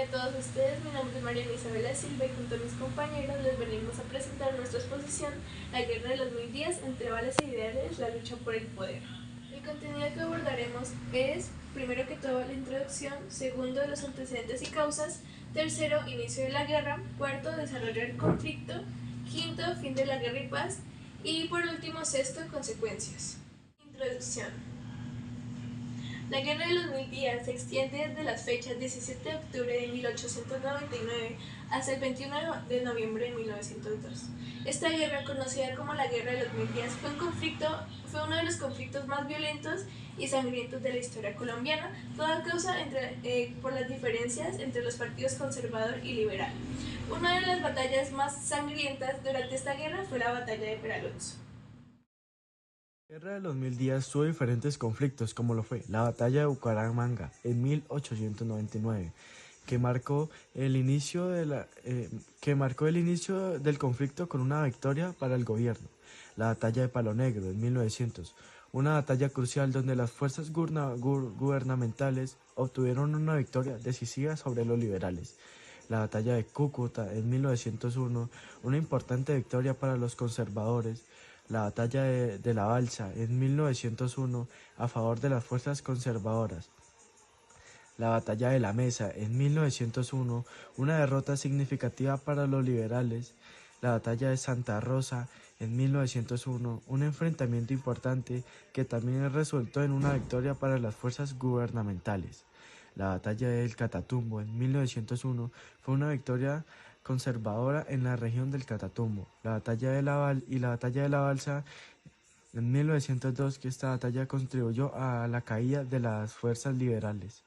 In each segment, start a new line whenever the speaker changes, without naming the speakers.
a todos ustedes, mi nombre es Mariana Isabela Silva y junto a mis compañeros les venimos a presentar nuestra exposición La Guerra de los Mil Días entre balas e ideales, la lucha por el poder. El contenido que abordaremos es, primero que todo, la introducción, segundo, los antecedentes y causas, tercero, inicio de la guerra, cuarto, desarrollo del conflicto, quinto, fin de la guerra y paz y por último, sexto, consecuencias. Introducción. La Guerra de los Mil Días se extiende desde las fechas 17 de octubre de 1899 hasta el 21 de noviembre de 1902. Esta guerra, conocida como la Guerra de los Mil Días, fue uno de los conflictos más violentos y sangrientos de la historia colombiana, toda causa por las diferencias entre los partidos conservador y liberal. Una de las batallas más sangrientas durante esta guerra fue la Batalla de Peralonso.
La Guerra de los Mil Días tuvo diferentes conflictos, como lo fue la Batalla de Bucaramanga en 1899, que marcó el inicio del conflicto con una victoria para el gobierno. La Batalla de Palo Negro en 1900, una batalla crucial donde las fuerzas gubernamentales obtuvieron una victoria decisiva sobre los liberales. La Batalla de Cúcuta en 1901, una importante victoria para los conservadores. La Batalla de la Balsa en 1901 a favor de las fuerzas conservadoras. La Batalla de la Mesa en 1901, una derrota significativa para los liberales. La Batalla de Santa Rosa en 1901, un enfrentamiento importante que también resultó en una victoria para las fuerzas gubernamentales. La Batalla del Catatumbo en 1901 fue una victoria conservadora en la región del Catatumbo. La Batalla de la Balsa en 1902, que esta batalla contribuyó a la caída de las fuerzas liberales.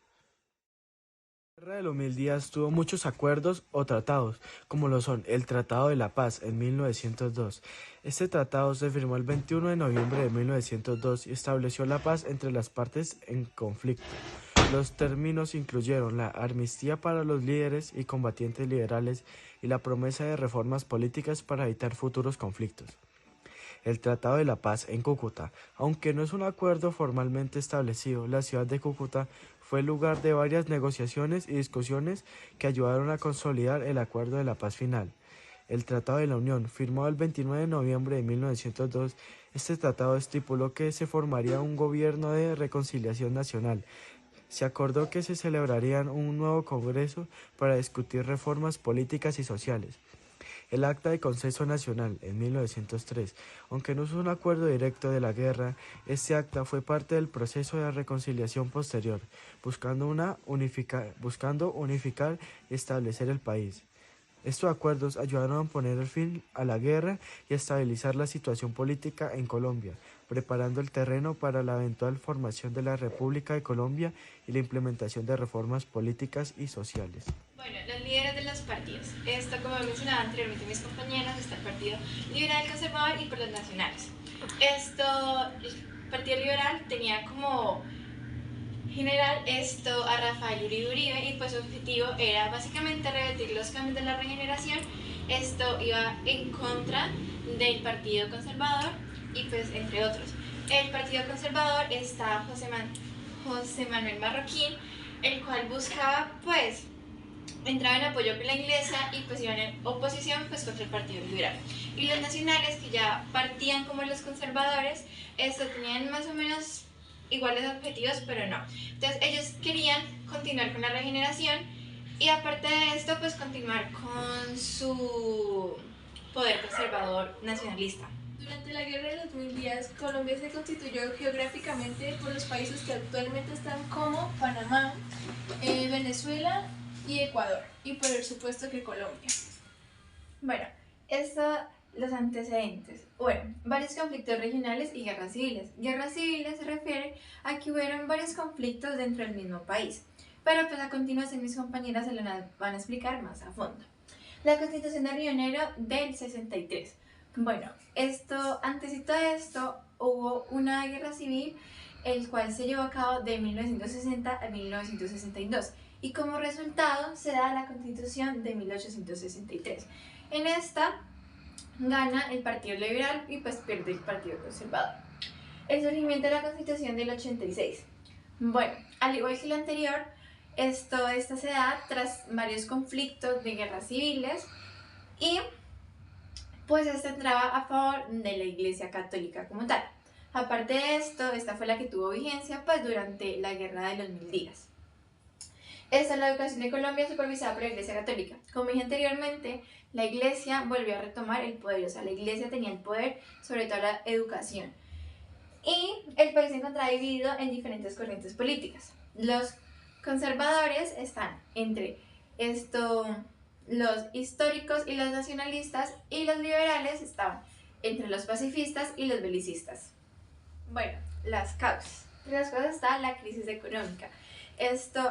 La Guerra de los Mil Días tuvo muchos acuerdos o tratados, como lo son el Tratado de la Paz en 1902. Este tratado se firmó el 21 de noviembre de 1902 y estableció la paz entre las partes en conflicto. Los términos incluyeron la amnistía para los líderes y combatientes liberales y la promesa de reformas políticas para evitar futuros conflictos. El Tratado de la Paz en Cúcuta. Aunque no es un acuerdo formalmente establecido, la ciudad de Cúcuta fue el lugar de varias negociaciones y discusiones que ayudaron a consolidar el acuerdo de la paz final. El Tratado de la Unión, firmado el 29 de noviembre de 1902, este tratado estipuló que se formaría un gobierno de reconciliación nacional. Se acordó que se celebraría un nuevo congreso para discutir reformas políticas y sociales. El Acta de Consenso Nacional en 1903, aunque no es un acuerdo directo de la guerra, este acta fue parte del proceso de reconciliación posterior, buscando unificar y establecer el país. Estos acuerdos ayudaron a poner el fin a la guerra y a estabilizar la situación política en Colombia, preparando el terreno para la eventual formación de la República de Colombia y la implementación de reformas políticas y sociales.
Bueno, los líderes de los partidos. Esto, como mencionaba anteriormente mis compañeros, está el Partido Liberal Conservador y por los nacionales. El Partido Liberal tenía como general a Rafael Uribe y pues su objetivo era básicamente revertir los cambios de la regeneración. Esto iba en contra del Partido Conservador y pues entre otros. El Partido Conservador está José Manuel Marroquín, el cual buscaba pues entraba en apoyo con la iglesia y pues iban en oposición pues contra el Partido Liberal. Y los nacionales, que ya partían como los conservadores, tenían más o menos iguales objetivos, pero no. Entonces ellos querían continuar con la regeneración y aparte de esto pues continuar con su poder conservador nacionalista.
Durante la Guerra de los Mil Días, Colombia se constituyó geográficamente por los países que actualmente están como Panamá, Venezuela y Ecuador, y por supuesto que Colombia.
Bueno, los antecedentes. Bueno, varios conflictos regionales y guerras civiles. Guerras civiles se refiere a que hubieron varios conflictos dentro del mismo país, pero pues a continuación mis compañeras se lo van a explicar más a fondo. La Constitución de Río Negro del 63. Bueno, antes de esto hubo una guerra civil, el cual se llevó a cabo de 1960 a 1962 y como resultado se da la Constitución de 1863. En esta gana el Partido Liberal y pues pierde el Partido Conservador. El surgimiento de la Constitución del 86. Bueno, al igual que la anterior, Esta se da tras varios conflictos de guerras civiles y pues entraba a favor de la Iglesia Católica como tal. Aparte de esto, esta fue la que tuvo vigencia pues durante la Guerra de los Mil Días. Esta es la educación de Colombia supervisada por la Iglesia Católica. Como dije anteriormente, la Iglesia volvió a retomar el poder, o sea, la Iglesia tenía el poder sobre toda la educación. Y el país se encontraba dividido en diferentes corrientes políticas. Los conservadores están entre los históricos y los nacionalistas, y los liberales estaban entre los pacifistas y los belicistas. Bueno, las causas. Entre las causas está la crisis económica.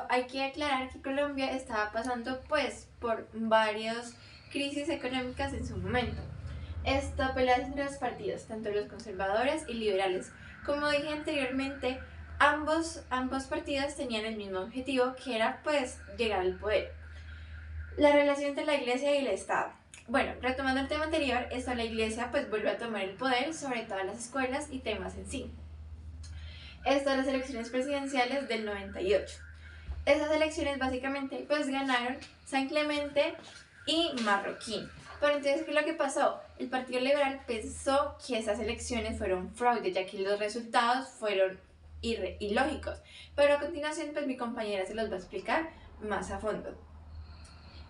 Hay que aclarar que Colombia estaba pasando pues por varias crisis económicas en su momento. Peleas entre los partidos, tanto los conservadores y liberales. Como dije anteriormente, ambos partidos tenían el mismo objetivo, que era pues llegar al poder. La relación entre la Iglesia y el Estado. Bueno, retomando el tema anterior, la Iglesia pues vuelve a tomar el poder sobre todas las escuelas y temas en sí. Las elecciones presidenciales del 98. Estas elecciones básicamente pues ganaron San Clemente y Marroquín. Pero entonces, ¿qué es lo que pasó? El Partido Liberal pensó que esas elecciones fueron fraude, ya que los resultados fueron ilógicos. Pero a continuación pues mi compañera se los va a explicar más a fondo.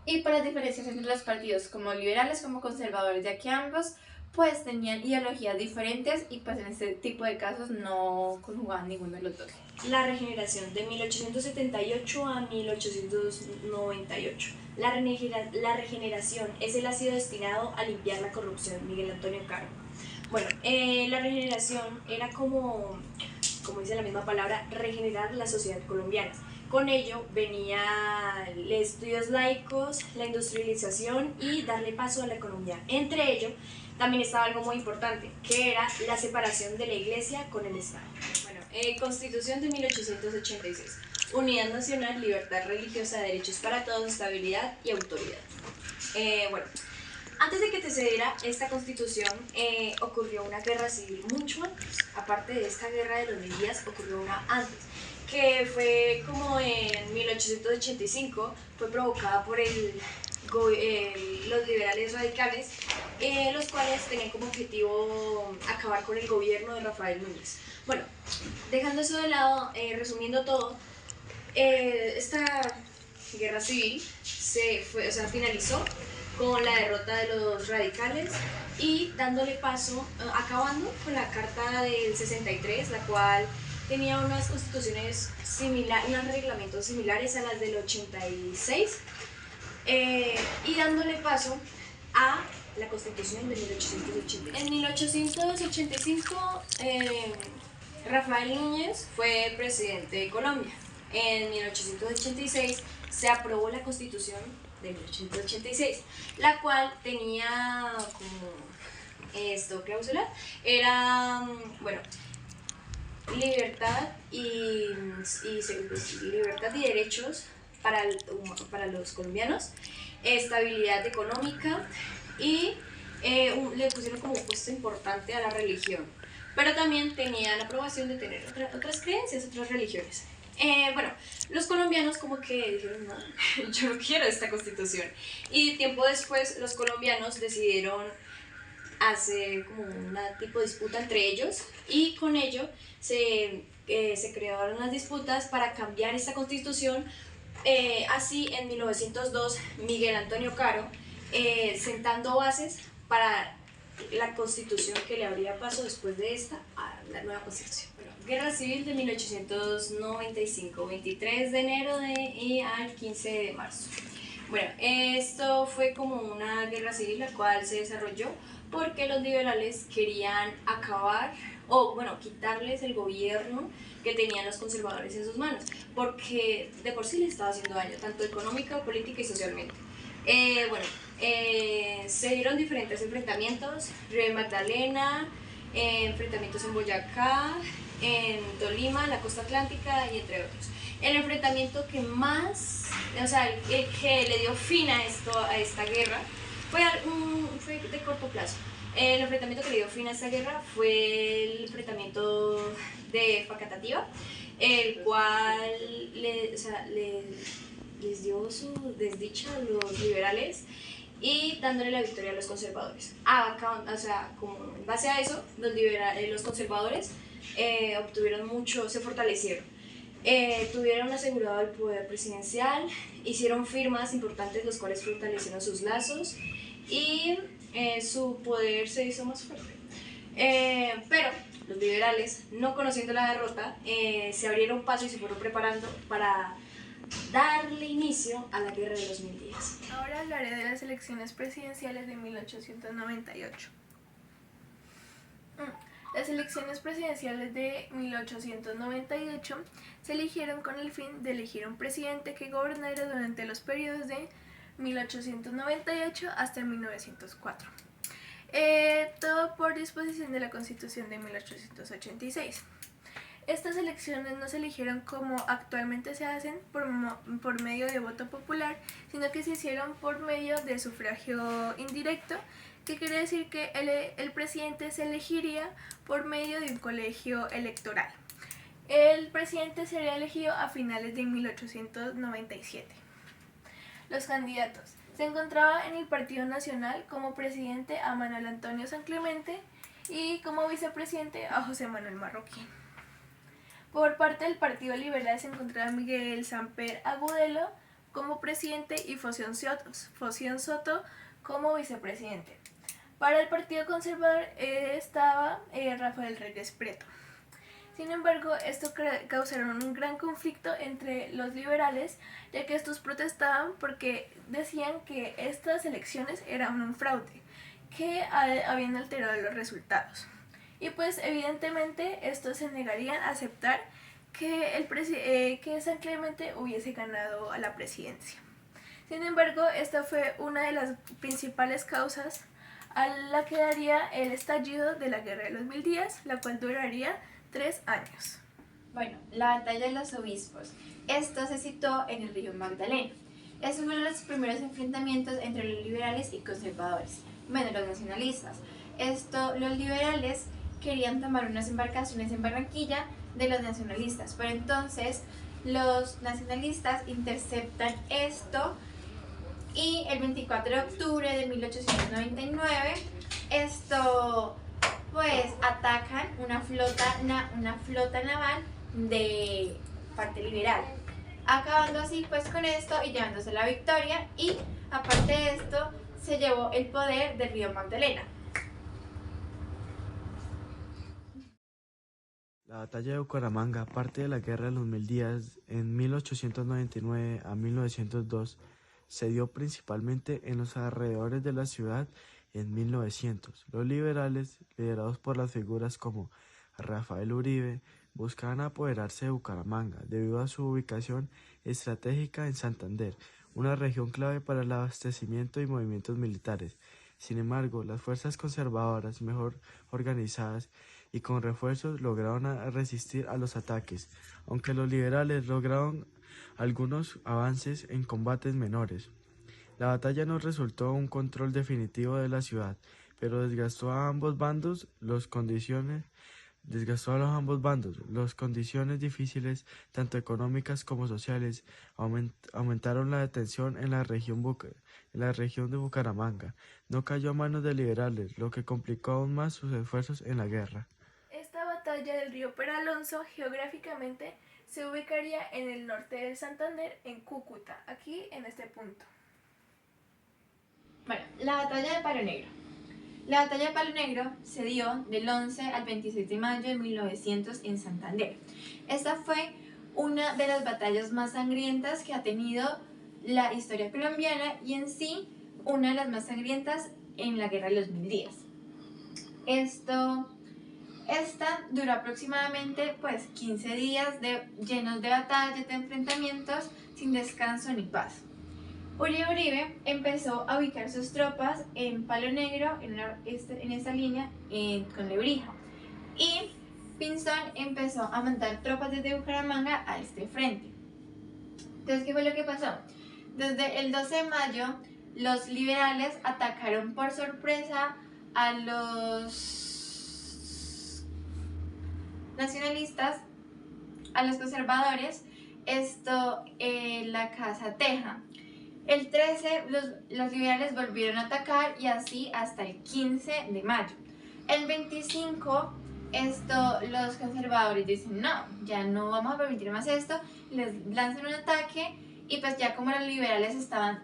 Y por las diferencias entre los partidos como liberales como conservadores, ya que ambos pues tenían ideologías diferentes y pues en este tipo de casos no conjugaban ninguno de los dos.
La regeneración de 1878 a 1898. La regeneración es el ácido destinado a limpiar la corrupción. Miguel Antonio Caro. Bueno, la regeneración era como dice la misma palabra, regenerar la sociedad colombiana. Con ello venía estudios laicos, la industrialización y darle paso a la economía. Entre ello también estaba algo muy importante, que era la separación de la Iglesia con el Estado. Bueno, Constitución de 1886. Unidad nacional, libertad religiosa, derechos para todos, estabilidad y autoridad. Bueno, antes de que se diera esta Constitución, ocurrió una guerra civil mucho antes. Aparte de esta guerra de los 1000 días, ocurrió una antes, que fue como en 1885, fue provocada por los liberales radicales, los cuales tenían como objetivo acabar con el gobierno de Rafael Núñez. Bueno, dejando eso de lado, resumiendo todo, esta guerra civil finalizó con la derrota de los radicales y dándole paso, acabando con la Carta del 63, la cual tenía unas constituciones similares, unos reglamentos similares a las del 86, y dándole paso a la Constitución de 1885. En 1885, Rafael Núñez fue presidente de Colombia. En 1886 se aprobó la Constitución de 1886, la cual tenía como cláusula, era, bueno, libertad y derechos para los colombianos, estabilidad económica y le pusieron como un puesto importante a la religión, pero también tenía la aprobación de tener otras creencias, otras religiones. Bueno, los colombianos como que dijeron, no, yo no quiero esta constitución, y tiempo después los colombianos decidieron hacer como una tipo de disputa entre ellos, y con ello se crearon las disputas para cambiar esta constitución. Así en 1902 Miguel Antonio Caro, sentando bases para la constitución que le habría paso después de esta a la nueva constitución. Bueno, Guerra Civil de 1895, 23 de enero y al 15 de marzo. Bueno, esto fue como una guerra civil la cual se desarrolló porque los liberales querían acabar o bueno, quitarles el gobierno que tenían los conservadores en sus manos, porque de por sí les estaba haciendo daño, tanto económica, política y socialmente. Se dieron diferentes enfrentamientos, Río de Magdalena, enfrentamientos en Boyacá, en Tolima, la costa atlántica y entre otros. El enfrentamiento que más, el que le dio fin a esta guerra fue de corto plazo. El enfrentamiento que le dio fin a esta guerra fue el enfrentamiento de Facatativá, el cual les dio su desdicha a los liberales y dándole la victoria a los conservadores. Como en base a eso, los conservadores obtuvieron mucho, se fortalecieron. Tuvieron asegurado el poder presidencial, hicieron firmas importantes los cuales fortalecieron sus lazos y su poder se hizo más fuerte. Pero los liberales, no conociendo la derrota, se abrieron paso y se fueron preparando para darle inicio a la Guerra de los 1000 días.
Ahora hablaré de las elecciones presidenciales de 1898. Las elecciones presidenciales de 1898 se eligieron con el fin de elegir un presidente que gobernara durante los periodos de 1898 hasta 1904. Todo por disposición de la Constitución de 1886. Estas elecciones no se eligieron como actualmente se hacen por medio de voto popular, sino que se hicieron por medio de sufragio indirecto, que quiere decir que el presidente se elegiría por medio de un colegio electoral. El presidente sería elegido a finales de 1897. Los candidatos. Se encontraba en el Partido Nacional como presidente a Manuel Antonio San Clemente y como vicepresidente a José Manuel Marroquín. Por parte del Partido Liberal se encontraba Miguel Samper Agudelo como presidente y Foción Soto como vicepresidente. Para el Partido Conservador estaba Rafael Reyes Preto. Sin embargo, esto causaron un gran conflicto entre los liberales, ya que estos protestaban porque decían que estas elecciones eran un fraude, que habían alterado los resultados. Y pues evidentemente estos se negarían a aceptar que San Clemente hubiese ganado a la presidencia. Sin embargo, esta fue una de las principales causas a la que daría el estallido de la Guerra de los 1000 días, la cual duraría 3 años.
Bueno, la batalla de los obispos. Esto se situó en el río Magdalena. Es uno de los primeros enfrentamientos entre los liberales y conservadores, bueno, los nacionalistas. Los liberales querían tomar unas embarcaciones en Barranquilla de los nacionalistas, pero entonces los nacionalistas interceptan esto y el 24 de octubre de 1899 atacan una flota naval de parte liberal, acabando así pues con esto y llevándose la victoria, y aparte de esto se llevó el poder del río Magdalena.
La batalla de Bucaramanga, parte de la Guerra de los 1000 días en 1899 a 1902, se dio principalmente en los alrededores de la ciudad en 1900. Los liberales, liderados por las figuras como Rafael Uribe, buscaban apoderarse de Bucaramanga debido a su ubicación estratégica en Santander, una región clave para el abastecimiento y movimientos militares. Sin embargo, las fuerzas conservadoras, mejor organizadas y con refuerzos, lograron resistir a los ataques, aunque los liberales lograron algunos avances en combates menores. La batalla no resultó un control definitivo de la ciudad, pero desgastó a ambos bandos las condiciones difíciles, tanto económicas como sociales, aumentaron la tensión en la región de Bucaramanga. No cayó a manos de liberales, lo que complicó aún más sus esfuerzos en la guerra.
Esta batalla del río Peralonso geográficamente se ubicaría en el norte del Santander, en Cúcuta, aquí en este punto.
Bueno, la batalla de Palo Negro. La batalla de Palo Negro se dio del 11 al 26 de mayo de 1900 en Santander. Esta fue una de las batallas más sangrientas que ha tenido la historia colombiana y en sí una de las más sangrientas en la Guerra de los 1000 días. Esta duró aproximadamente 15 días llenos de batallas, de enfrentamientos, sin descanso ni paz. Uribe empezó a ubicar sus tropas en Palo Negro, en esta línea con Lebrija, y Pinzón empezó a mandar tropas desde Bucaramanga a este frente. Entonces, ¿qué fue lo que pasó? Desde el 12 de mayo, los liberales atacaron por sorpresa a los nacionalistas, a los conservadores, la Casa Teja. El 13 los liberales volvieron a atacar y así hasta el 15 de mayo. El 25 los conservadores dicen no, ya no vamos a permitir más esto, les lanzan un ataque y pues ya como los liberales estaban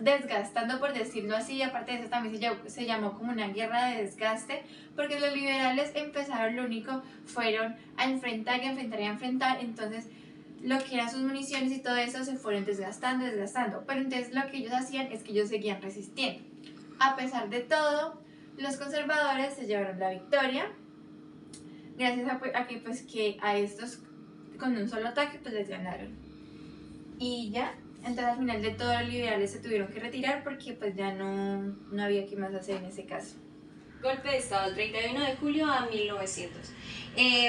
desgastando, por decirlo así, y aparte de eso también se llamó como una guerra de desgaste, porque los liberales empezaron, lo único fueron a enfrentar y a enfrentar y a enfrentar, entonces lo que eran sus municiones y todo eso se fueron desgastando, pero entonces lo que ellos hacían es que ellos seguían resistiendo. A pesar de todo, los conservadores se llevaron la victoria, gracias que a estos con un solo ataque pues les ganaron. Y ya, entonces al final de todo los liberales se tuvieron que retirar porque pues ya no había qué más hacer en ese caso.
Golpe de Estado, el 31 de julio a 1900.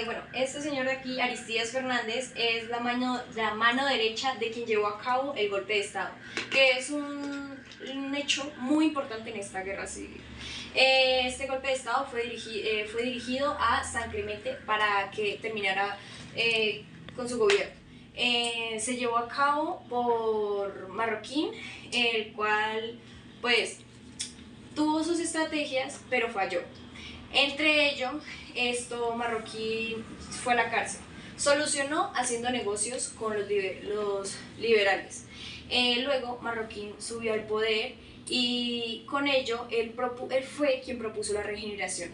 Bueno, este señor de aquí, Aristides Fernández, es la mano derecha de quien llevó a cabo el golpe de Estado, que es un hecho muy importante en esta guerra civil. Este golpe de Estado fue dirigido a San Clemente para que terminara con su gobierno. Se llevó a cabo por Marroquín, el cual pues tuvo sus estrategias, pero falló. Entre ellos, Marroquín fue a la cárcel. Solucionó haciendo negocios con los liberales. Luego, Marroquín subió al poder y con ello él fue quien propuso la regeneración.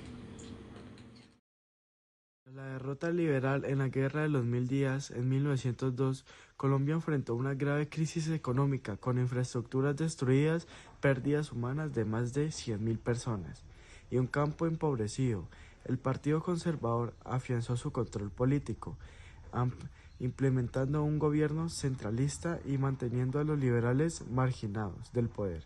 Tras la derrota liberal en la Guerra de los Mil Días en 1902, Colombia enfrentó una grave crisis económica con infraestructuras destruidas, pérdidas humanas de más de 100.000 personas y un campo empobrecido. El Partido Conservador afianzó su control político, implementando un gobierno centralista y manteniendo a los liberales marginados del poder.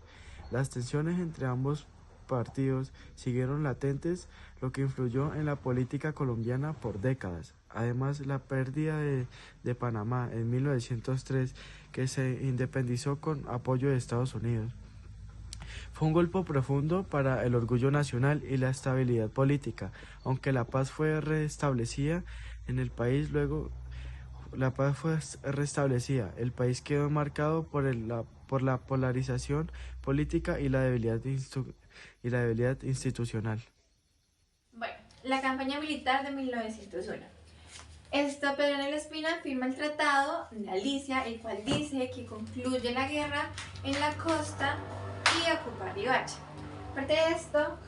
Las tensiones entre ambos partidos siguieron latentes, lo que influyó en la política colombiana por décadas. Además, la pérdida de Panamá en 1903, que se independizó con apoyo de Estados Unidos, fue un golpe profundo para el orgullo nacional y la estabilidad política. Aunque la paz fue restablecida en el país, el país quedó marcado por la polarización política y la debilidad institucional.
Bueno, la campaña militar de 1901. Pedro Nel Espina firma el Tratado de Alicia, el cual dice que concluye la guerra en la costa y ocupa Riohacha. Aparte de esto,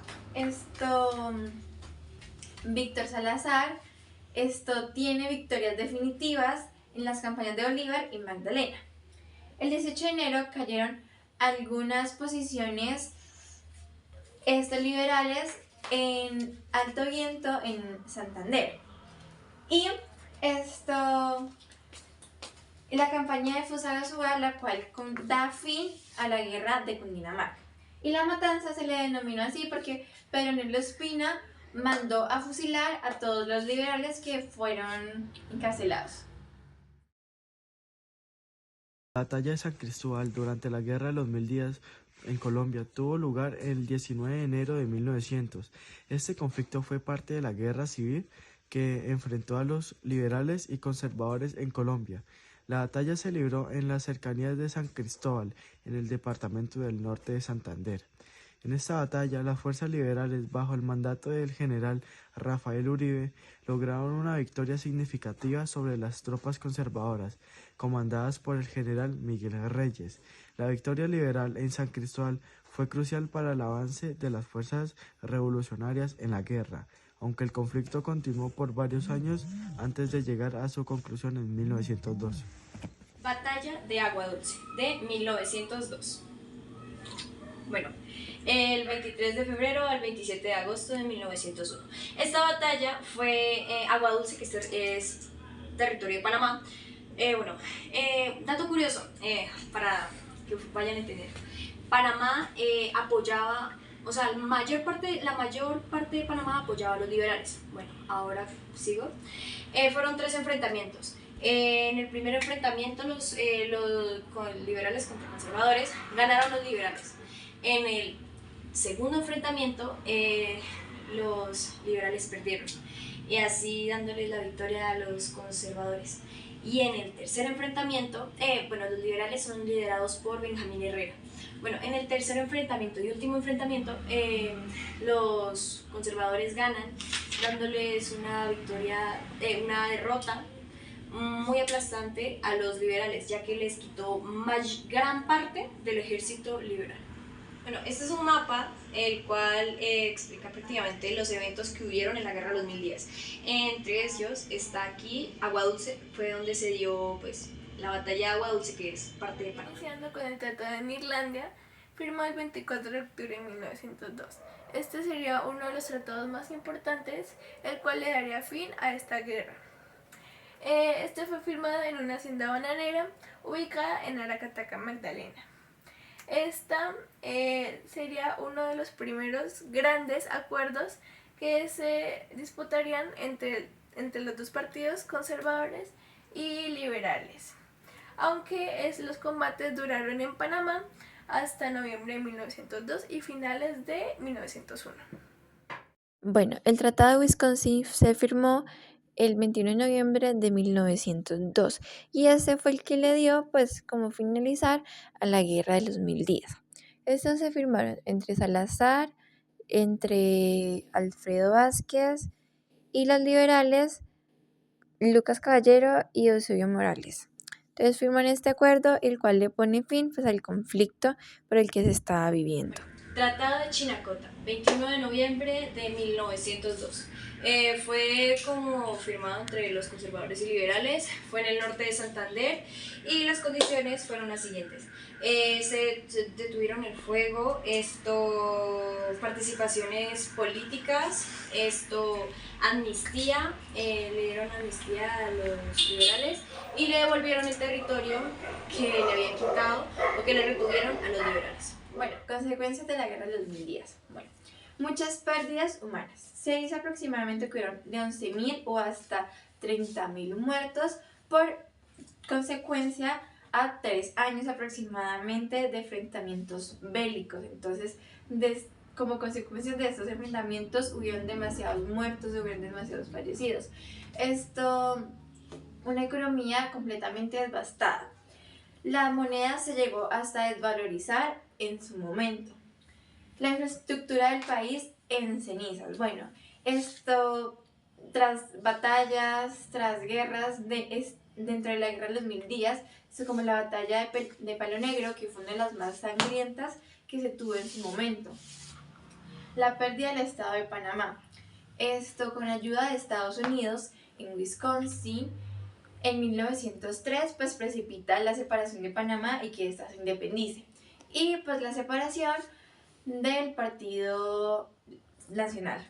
Víctor Salazar tiene victorias definitivas en las campañas de Bolívar y Magdalena. El 18 de enero cayeron algunas posiciones liberales en Alto Viento, en Santander. Y la campaña de Fusagasugá, la cual da fin a la guerra de Cundinamarca. Y la matanza se le denominó así porque Pedro Nel Espina mandó a fusilar a todos los liberales que fueron encarcelados.
La batalla de San Cristóbal durante la Guerra de los Mil Días en Colombia tuvo lugar el 19 de enero de 1900. Este conflicto fue parte de la guerra civil que enfrentó a los liberales y conservadores en Colombia. La batalla se libró en las cercanías de San Cristóbal, en el departamento del Norte de Santander. En esta batalla, las fuerzas liberales, bajo el mandato del general Rafael Uribe, lograron una victoria significativa sobre las tropas conservadoras, comandadas por el general Miguel Reyes. La victoria liberal en San Cristóbal fue crucial para el avance de las fuerzas revolucionarias en la guerra, aunque el conflicto continuó por varios años antes de llegar a su conclusión en 1902.
Batalla de Agua Dulce, de 1902. Bueno, el 23 de febrero al 27 de agosto de 1901. Esta batalla fue Agua Dulce, que es territorio de Panamá. Dato curioso, para que vayan a entender. Panamá apoyaba, o sea, la mayor parte de Panamá apoyaba a los liberales. Bueno, ahora sigo. Fueron 3 enfrentamientos. En el primer enfrentamiento, los liberales contra conservadores, ganaron los liberales. En el segundo enfrentamiento, los liberales perdieron, y así dándoles la victoria a los conservadores. Y en el tercer enfrentamiento, los liberales son liderados por Benjamín Herrera. Bueno, en el tercer enfrentamiento y último enfrentamiento, los conservadores ganan, dándoles una victoria, una derrota muy aplastante a los liberales, ya que les quitó gran parte del ejército liberal. Bueno, este es un mapa el cual explica prácticamente los eventos que hubieron en la Guerra de los 1000 días. Entre ellos está aquí Agua Dulce, fue donde se dio pues la batalla de Agua Dulce, que es parte de Panamá.
Iniciando con el Tratado de Neerlandia, firmado el 24 de octubre de 1902. Este sería uno de los tratados más importantes, el cual le daría fin a esta guerra. Este fue firmado en una hacienda bananera ubicada en Aracataca, Magdalena. Esta sería uno de los primeros grandes acuerdos que se disputarían entre los dos partidos, conservadores y liberales. Aunque los combates duraron en Panamá hasta noviembre de 1902 y finales de 1901.
Bueno, el Tratado de Wisconsin se firmó el 21 de noviembre de 1902 y ese fue el que le dio pues como finalizar a la Guerra de los 1000 días. Estos se firmaron entre Salazar, entre Alfredo Vázquez y los liberales Lucas Caballero y Eusebio Morales. Entonces firman este acuerdo, el cual le pone fin pues, al conflicto por el que se estaba viviendo.
Tratado de Chinacota, 21 de noviembre de 1902. Fue como firmado entre los conservadores y liberales, fue en el norte de Santander y las condiciones fueron las siguientes. Se detuvieron el fuego, participaciones políticas, amnistía, le dieron amnistía a los liberales y le devolvieron el territorio que le habían quitado o que le retuvieron a los liberales.
Bueno, consecuencias de la Guerra de los 1000 días. Bueno, muchas pérdidas humanas. Se dice aproximadamente que hubieron de 11.000 o hasta 30.000 muertos por consecuencia a 3 años aproximadamente de enfrentamientos bélicos. Entonces, como consecuencia de estos enfrentamientos hubieron demasiados muertos, hubieron demasiados fallecidos. Una economía completamente devastada. La moneda se llegó hasta desvalorizar en su momento. La infraestructura del país en cenizas. Bueno, tras batallas, tras guerras, dentro de la Guerra de los 1000 días, como la batalla de Palo Negro, que fue una de las más sangrientas que se tuvo en su momento. La pérdida del estado de Panamá. Con ayuda de Estados Unidos en Wisconsin, en 1903 pues precipita la separación de Panamá y que ésta se independice. Y pues la separación del Partido Nacional.